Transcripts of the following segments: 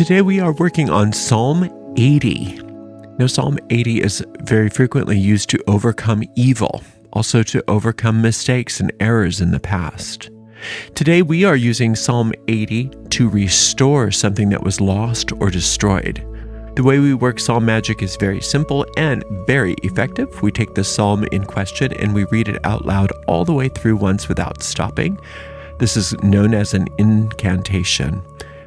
Today we are working on Psalm 80. Now, Psalm 80 is very frequently used to overcome evil, also to overcome mistakes and errors in the past. Today we are using Psalm 80 to restore something that was lost or destroyed. The way we work psalm magic is very simple and very effective. We take the psalm in question and we read it out loud all the way through once without stopping. This is known as an incantation.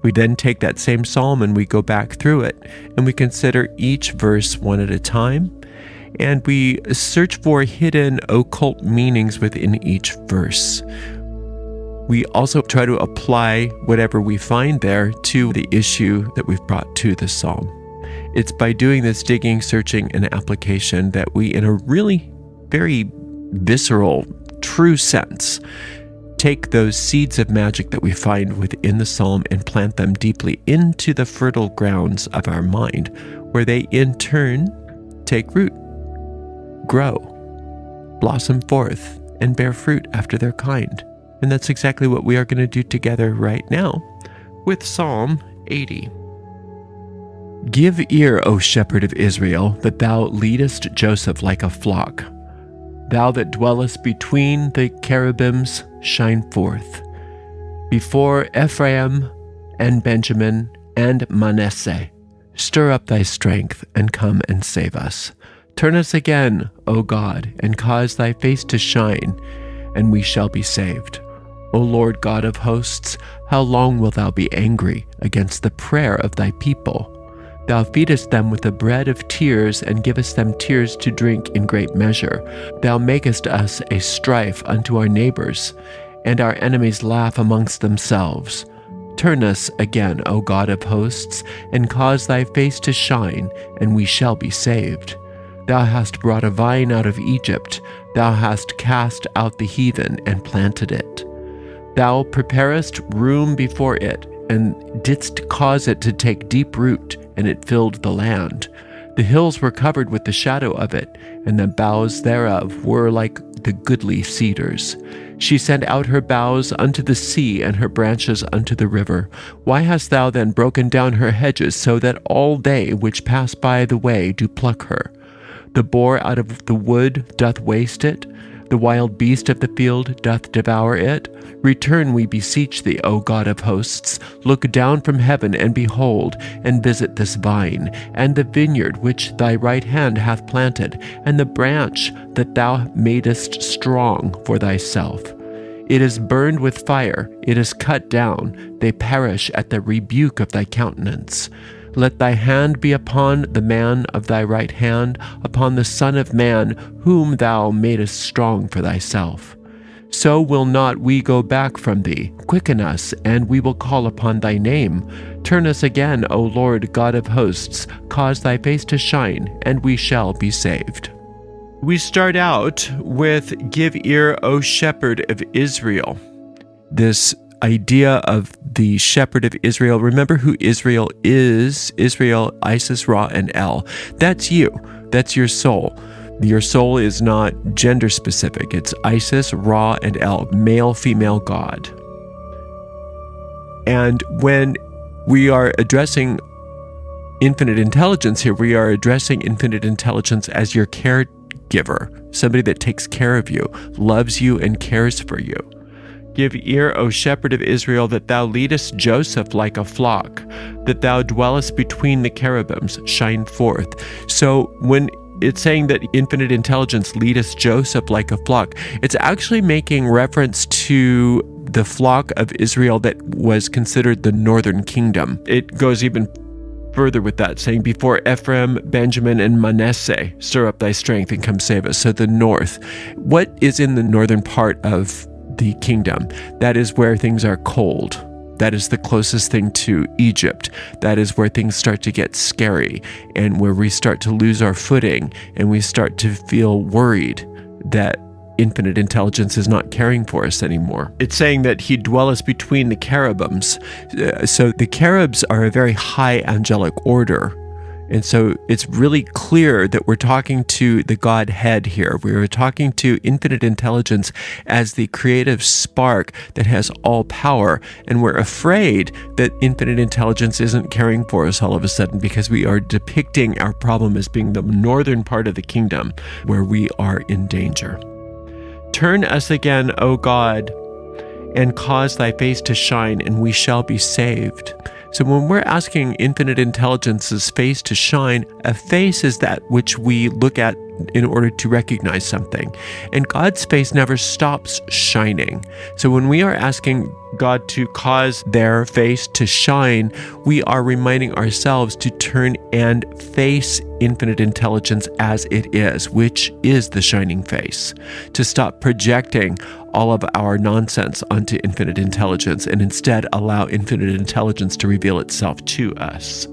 We then take that same psalm and we go back through it and we consider each verse one at a time, and we search for hidden occult meanings within each verse. We also try to apply whatever we find there to the issue that we've brought to the psalm. It's by doing this digging, searching, and application that we, in a really very visceral, true sense, take those seeds of magic that we find within the psalm and plant them deeply into the fertile grounds of our mind, where they in turn take root, grow, blossom forth, and bear fruit after their kind. And that's exactly what we are going to do together right now with Psalm 80. Give ear, O shepherd of Israel, that thou leadest Joseph like a flock. Thou that dwellest between the cherubims, shine forth. Before Ephraim and Benjamin and Manasseh, stir up thy strength and come and save us. Turn us again, O God, and cause thy face to shine, and we shall be saved. O Lord God of hosts, how long wilt thou be angry against the prayer of thy people? Thou feedest them with the bread of tears, and givest them tears to drink in great measure. Thou makest us a strife unto our neighbors, and our enemies laugh amongst themselves. Turn us again, O God of hosts, and cause thy face to shine, and we shall be saved. Thou hast brought a vine out of Egypt. Thou hast cast out the heathen and planted it. Thou preparest room before it, and didst cause it to take deep root, and it filled the land. The hills were covered with the shadow of it, and the boughs thereof were like the goodly cedars. She sent out her boughs unto the sea, and her branches unto the river. Why hast thou then broken down her hedges, so that all they which pass by the way do pluck her? The boar out of the wood doth waste it. The wild beast of the field doth devour it. Return, we beseech thee, O God of hosts. Look down from heaven, and behold, and visit this vine, and the vineyard which thy right hand hath planted, and the branch that thou madest strong for thyself. It is burned with fire, it is cut down, they perish at the rebuke of thy countenance. Let thy hand be upon the man of thy right hand, upon the Son of Man, whom thou madest strong for thyself. So will not we go back from thee. Quicken us, and we will call upon thy name. Turn us again, O Lord God of hosts. Cause thy face to shine, and we shall be saved. We start out with Give ear, O shepherd of Israel. This idea of the shepherd of Israel. Remember who Israel is. Israel, Isis, Ra, and El. That's you. That's your soul. Your soul is not gender specific. It's Isis, Ra, and El, male, female God. And when we are addressing infinite intelligence here, we are addressing infinite intelligence as your caregiver, somebody that takes care of you, loves you, and cares for you. Give ear, O shepherd of Israel, that thou leadest Joseph like a flock, that thou dwellest between the cherubims, shine forth. So when it's saying that infinite intelligence leadest Joseph like a flock, it's actually making reference to the flock of Israel that was considered the northern kingdom. It goes even further with that, saying, Before Ephraim, Benjamin, and Manasseh, stir up thy strength and come save us. So the north. What is in the northern part of the kingdom? That is where things are cold. That is the closest thing to Egypt. That is where things start to get scary, and where we start to lose our footing, and we start to feel worried that infinite intelligence is not caring for us anymore. It's saying that he dwelleth between the cherubims. So the cherubs are a very high angelic order. And so it's really clear that we're talking to the Godhead here. We're talking to infinite intelligence as the creative spark that has all power. And we're afraid that infinite intelligence isn't caring for us all of a sudden because we are depicting our problem as being the northern part of the kingdom where we are in danger. Turn us again, O God, and cause thy face to shine, and we shall be saved. So when we're asking infinite intelligence's face to shine, a face is that which we look at in order to recognize something. And God's face never stops shining. So when we are asking God to cause their face to shine, we are reminding ourselves to turn and face infinite intelligence as it is, which is the shining face, to stop projecting all of our nonsense onto infinite intelligence and instead allow infinite intelligence to reveal itself to us.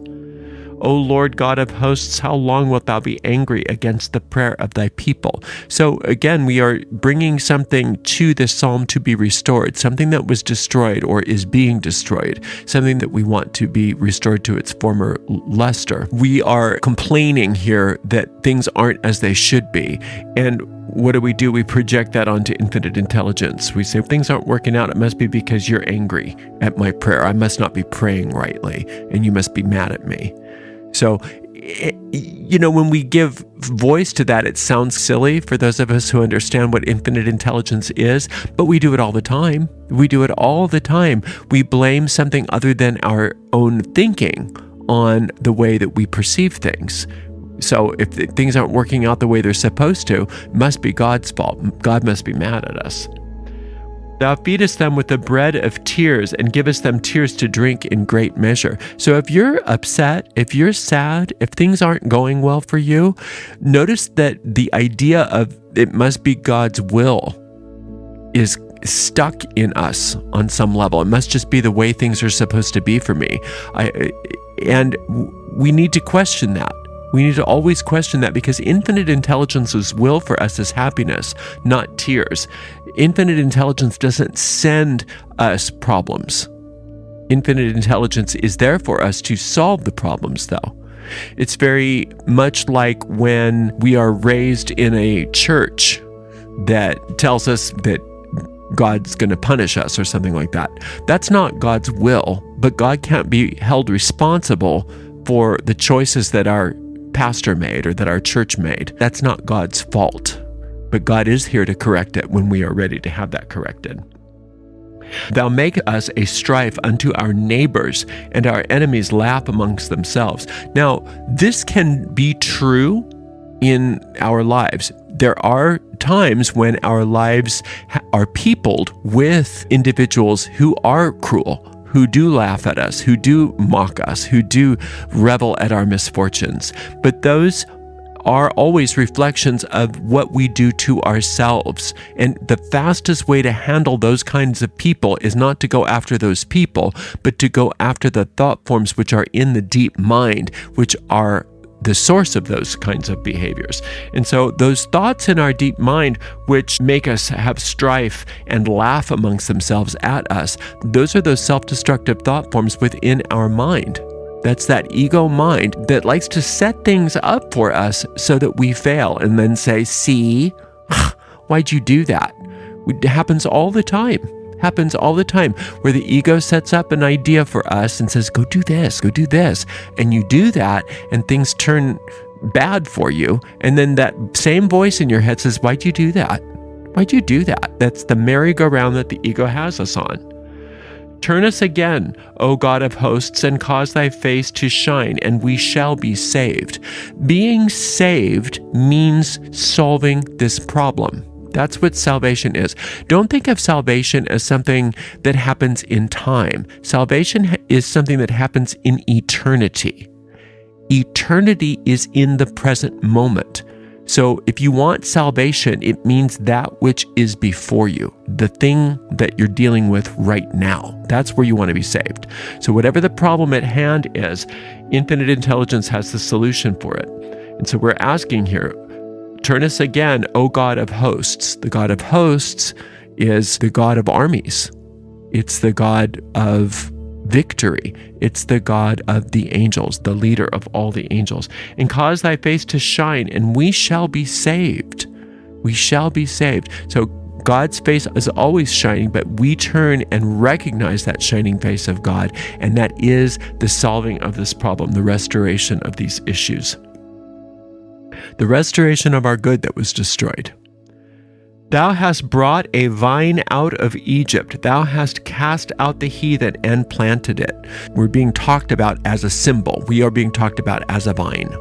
O Lord God of hosts, how long wilt thou be angry against the prayer of thy people? So again, we are bringing something to this psalm to be restored, something that was destroyed or is being destroyed, something that we want to be restored to its former luster. We are complaining here that things aren't as they should be. And what do? We project that onto infinite intelligence. We say, if things aren't working out, it must be because you're angry at my prayer. I must not be praying rightly, and you must be mad at me. So, when we give voice to that, it sounds silly for those of us who understand what infinite intelligence is, but we do it all the time. We do it all the time. We blame something other than our own thinking on the way that we perceive things. So if things aren't working out the way they're supposed to, it must be God's fault. God must be mad at us. Thou feedest them with the bread of tears and givest them tears to drink in great measure. So if you're upset, if you're sad, if things aren't going well for you, notice that the idea of it must be God's will is stuck in us on some level. It must just be the way things are supposed to be for me. And we need to question that. We need to always question that, because infinite intelligence's will for us is happiness, not tears. Infinite intelligence doesn't send us problems. Infinite intelligence is there for us to solve the problems, though. It's very much like when we are raised in a church that tells us that God's going to punish us or something like that. That's not God's will, but God can't be held responsible for the choices that our pastor made or that our church made. That's not God's fault, but God is here to correct it when we are ready to have that corrected. Thou make us a strife unto our neighbors, and our enemies laugh amongst themselves. Now, this can be true in our lives. There are times when our lives are peopled with individuals who are cruel, who do laugh at us, who do mock us, who do revel at our misfortunes. But those are always reflections of what we do to ourselves. And the fastest way to handle those kinds of people is not to go after those people, but to go after the thought forms which are in the deep mind, which are the source of those kinds of behaviors. And so those thoughts in our deep mind, which make us have strife and laugh amongst themselves at us, those are those self-destructive thought forms within our mind. That's that ego mind that likes to set things up for us so that we fail and then say, see, why'd you do that? It happens all the time. Happens all the time, where the ego sets up an idea for us and says, go do this, and you do that, and things turn bad for you, and then that same voice in your head says, why'd you do that? That's the merry-go-round that the ego has us on. Turn us again, O God of hosts, and cause thy face to shine, and we shall be saved. Being saved means solving this problem. That's what salvation is. Don't think of salvation as something that happens in time. Salvation is something that happens in eternity. Eternity is in the present moment. So if you want salvation, it means that which is before you, the thing that you're dealing with right now. That's where you want to be saved. So whatever the problem at hand is, infinite intelligence has the solution for it. And so we're asking here, turn us again, O God of hosts. The God of hosts is the God of armies. It's the God of victory. It's the God of the angels, the leader of all the angels. And cause thy face to shine, and we shall be saved. We shall be saved. So God's face is always shining, but we turn and recognize that shining face of God, and that is the solving of this problem, the restoration of these issues. The restoration of our good that was destroyed. Thou hast brought a vine out of Egypt. Thou hast cast out the heathen and planted it. We're being talked about as a symbol. We are being talked about as a vine.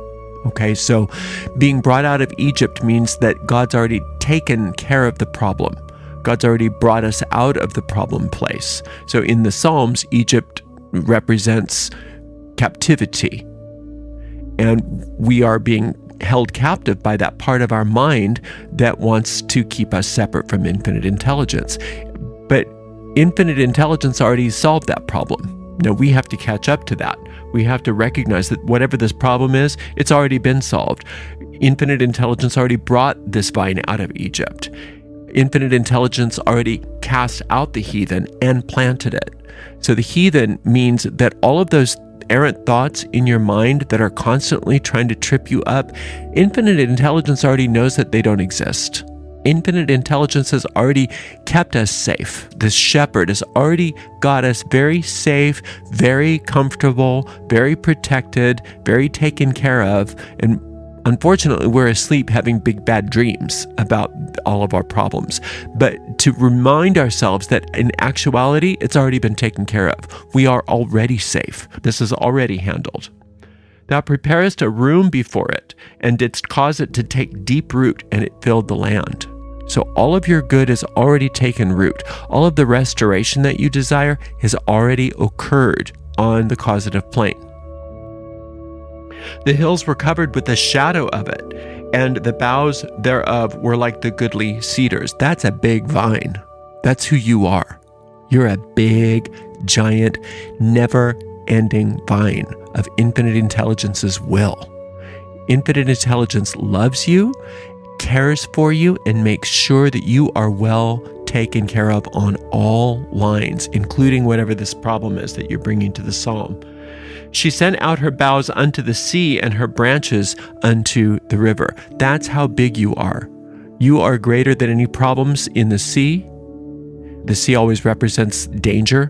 Okay, so being brought out of Egypt means that God's already taken care of the problem. God's already brought us out of the problem place. So in the Psalms, Egypt represents captivity. And we are being held captive by that part of our mind that wants to keep us separate from infinite intelligence. But infinite intelligence already solved that problem. Now we have to catch up to that. We have to recognize that whatever this problem is, it's already been solved. Infinite intelligence already brought this vine out of Egypt. Infinite intelligence already cast out the heathen and planted it. So the heathen means that all of those errant thoughts in your mind that are constantly trying to trip you up, infinite intelligence already knows that they don't exist. Infinite intelligence has already kept us safe. This shepherd has already got us very safe, very comfortable, very protected, very taken care of. And unfortunately, we're asleep having big bad dreams about all of our problems. But to remind ourselves that in actuality, it's already been taken care of. We are already safe. This is already handled. Thou preparest a room before it, and didst cause it to take deep root, and it filled the land. So all of your good has already taken root. All of the restoration that you desire has already occurred on the causative plane. The hills were covered with the shadow of it, and the boughs thereof were like the goodly cedars. That's a big vine. That's who you are. You're a big, giant, never-ending vine of infinite intelligence's will. Infinite intelligence loves you, cares for you, and makes sure that you are well taken care of on all lines, including whatever this problem is that you're bringing to the psalm. She sent out her boughs unto the sea and her branches unto the river. That's how big you are. You are greater than any problems in the sea. The sea always represents danger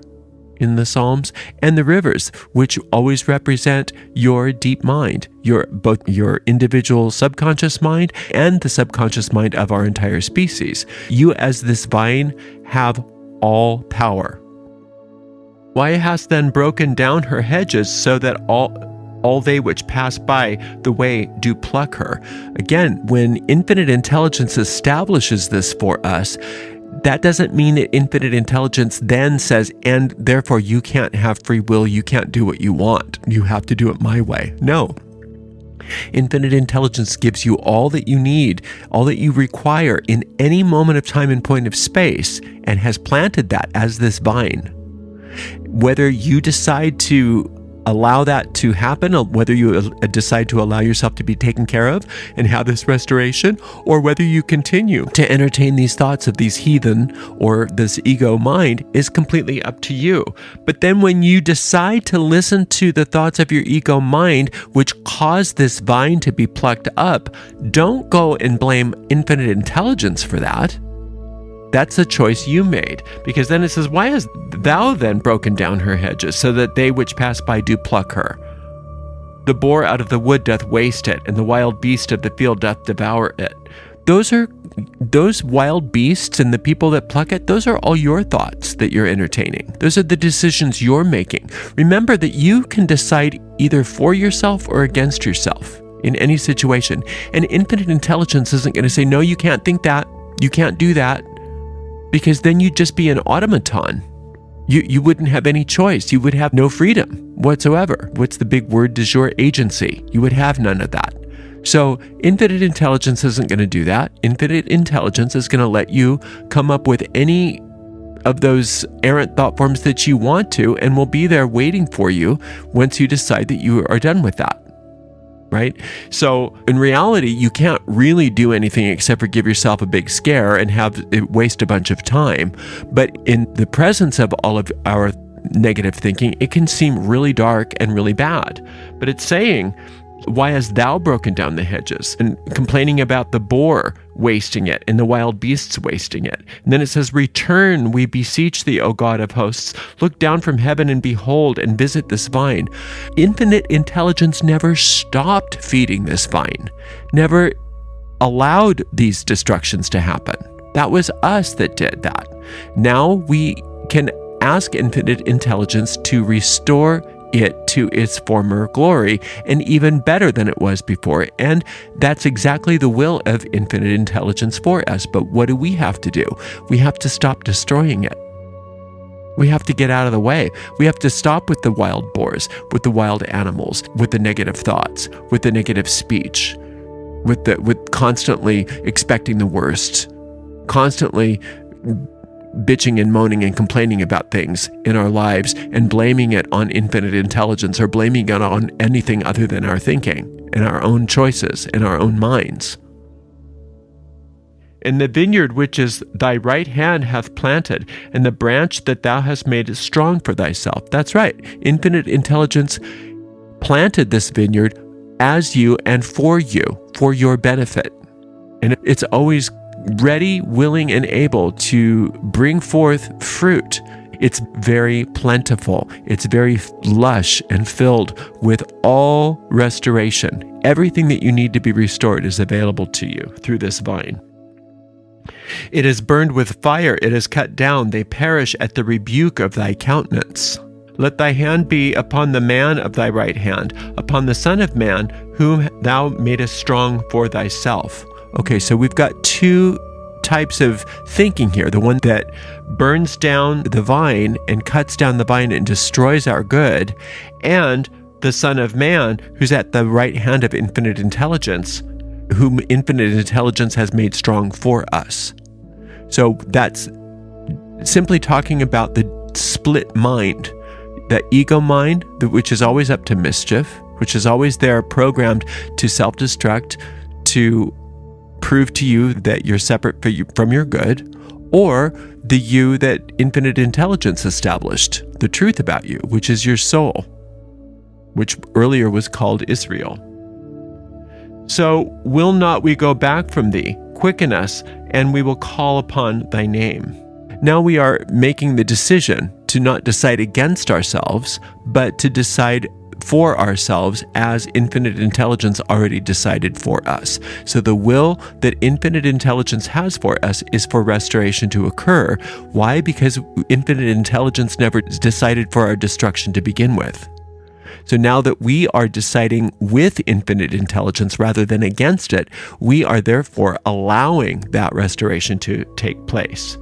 in the Psalms, and the rivers, which always represent your deep mind, both your individual subconscious mind and the subconscious mind of our entire species. You as this vine have all power. Why hast then broken down her hedges, so that all they which pass by the way do pluck her? Again, when infinite intelligence establishes this for us, that doesn't mean that infinite intelligence then says, and therefore you can't have free will, you can't do what you want, you have to do it my way. No. Infinite intelligence gives you all that you need, all that you require in any moment of time and point of space, and has planted that as this vine. Whether you decide to allow that to happen, or whether you decide to allow yourself to be taken care of and have this restoration, or whether you continue to entertain these thoughts of these heathen or this ego mind, is completely up to you. But then when you decide to listen to the thoughts of your ego mind, which cause this vine to be plucked up, don't go and blame infinite intelligence for that. That's a choice you made, because then it says, why hast thou then broken down her hedges, so that they which pass by do pluck her? The boar out of the wood doth waste it, and the wild beast of the field doth devour it. Those wild beasts and the people that pluck it, those are all your thoughts that you're entertaining. Those are the decisions you're making. Remember that you can decide either for yourself or against yourself in any situation. And infinite intelligence isn't going to say, no, you can't think that, you can't do that. Because then you'd just be an automaton. You wouldn't have any choice. You would have no freedom whatsoever. What's the big word du jour? Agency. You would have none of that. So infinite intelligence isn't going to do that. Infinite intelligence is going to let you come up with any of those errant thought forms that you want to, and will be there waiting for you once you decide that you are done with that. Right? So in reality, you can't really do anything except for give yourself a big scare and have it waste a bunch of time. But in the presence of all of our negative thinking, it can seem really dark and really bad. But it's saying, why hast thou broken down the hedges? And complaining about the boar wasting it and the wild beasts wasting it. And then it says, return, we beseech thee, O God of hosts. Look down from heaven and behold and visit this vine. Infinite intelligence never stopped feeding this vine, never allowed these destructions to happen. That was us that did that. Now we can ask infinite intelligence to restore it to its former glory, and even better than it was before. And that's exactly the will of infinite intelligence for us. But what do we have to do? We have to stop destroying it. We have to get out of the way. We have to stop with the wild boars, with the wild animals, with the negative thoughts, with the negative speech, with constantly expecting the worst, constantly bitching and moaning and complaining about things in our lives and blaming it on infinite intelligence or blaming it on anything other than our thinking and our own choices and our own minds. And the vineyard which is thy right hand hath planted, and the branch that thou hast made strong for thyself. That's right. Infinite intelligence planted this vineyard as you and for your benefit. And it's always ready, willing, and able to bring forth fruit. It's very plentiful. It's very lush and filled with all restoration. Everything that you need to be restored is available to you through this vine. It is burned with fire, it is cut down, they perish at the rebuke of thy countenance. Let thy hand be upon the man of thy right hand, upon the Son of Man, whom thou madest strong for thyself. Okay, so we've got two types of thinking here. The one that burns down the vine and cuts down the vine and destroys our good, and the Son of Man, who's at the right hand of infinite intelligence, whom infinite intelligence has made strong for us. So that's simply talking about the split mind, that ego mind, which is always up to mischief, which is always there programmed to self-destruct, to prove to you that you're separate from your good, or the you that infinite intelligence established, the truth about you, which is your soul, which earlier was called Israel. So will not we go back from thee? Quicken us, and we will call upon thy name. Now we are making the decision to not decide against ourselves, but to decide for ourselves as infinite intelligence already decided for us. So the will that infinite intelligence has for us is for restoration to occur. Why? Because infinite intelligence never decided for our destruction to begin with. So now that we are deciding with infinite intelligence rather than against it, we are therefore allowing that restoration to take place.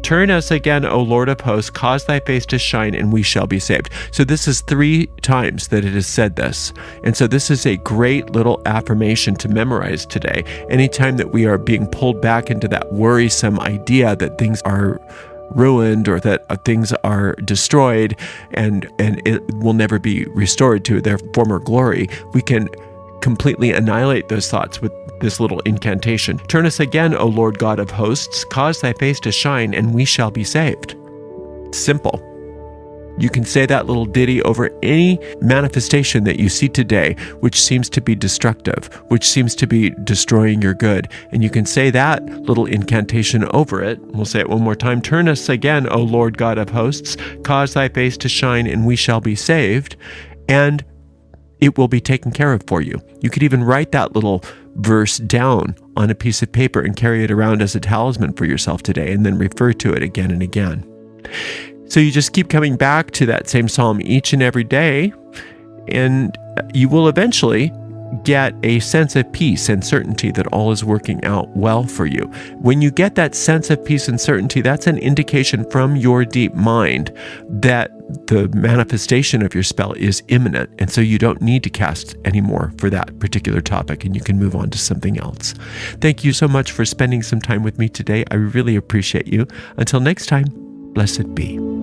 Turn us again, O Lord of hosts, cause thy face to shine, and we shall be saved. So this is 3 times that it has said this. And so this is a great little affirmation to memorize today. Anytime that we are being pulled back into that worrisome idea that things are ruined or that things are destroyed and it will never be restored to their former glory, we can completely annihilate those thoughts with this little incantation. Turn us again, O Lord God of hosts, cause thy face to shine, and we shall be saved. Simple. You can say that little ditty over any manifestation that you see today, which seems to be destructive, which seems to be destroying your good. And you can say that little incantation over it. We'll say it one more time. Turn us again, O Lord God of hosts, cause thy face to shine, and we shall be saved. And it will be taken care of for you. You could even write that little verse down on a piece of paper and carry it around as a talisman for yourself today, and then refer to it again and again. So you just keep coming back to that same psalm each and every day, and you will eventually get a sense of peace and certainty that all is working out well for you. When you get that sense of peace and certainty, that's an indication from your deep mind that the manifestation of your spell is imminent, and so you don't need to cast anymore for that particular topic, and you can move on to something else. Thank you so much for spending some time with me today. I really appreciate you. Until next time, blessed be.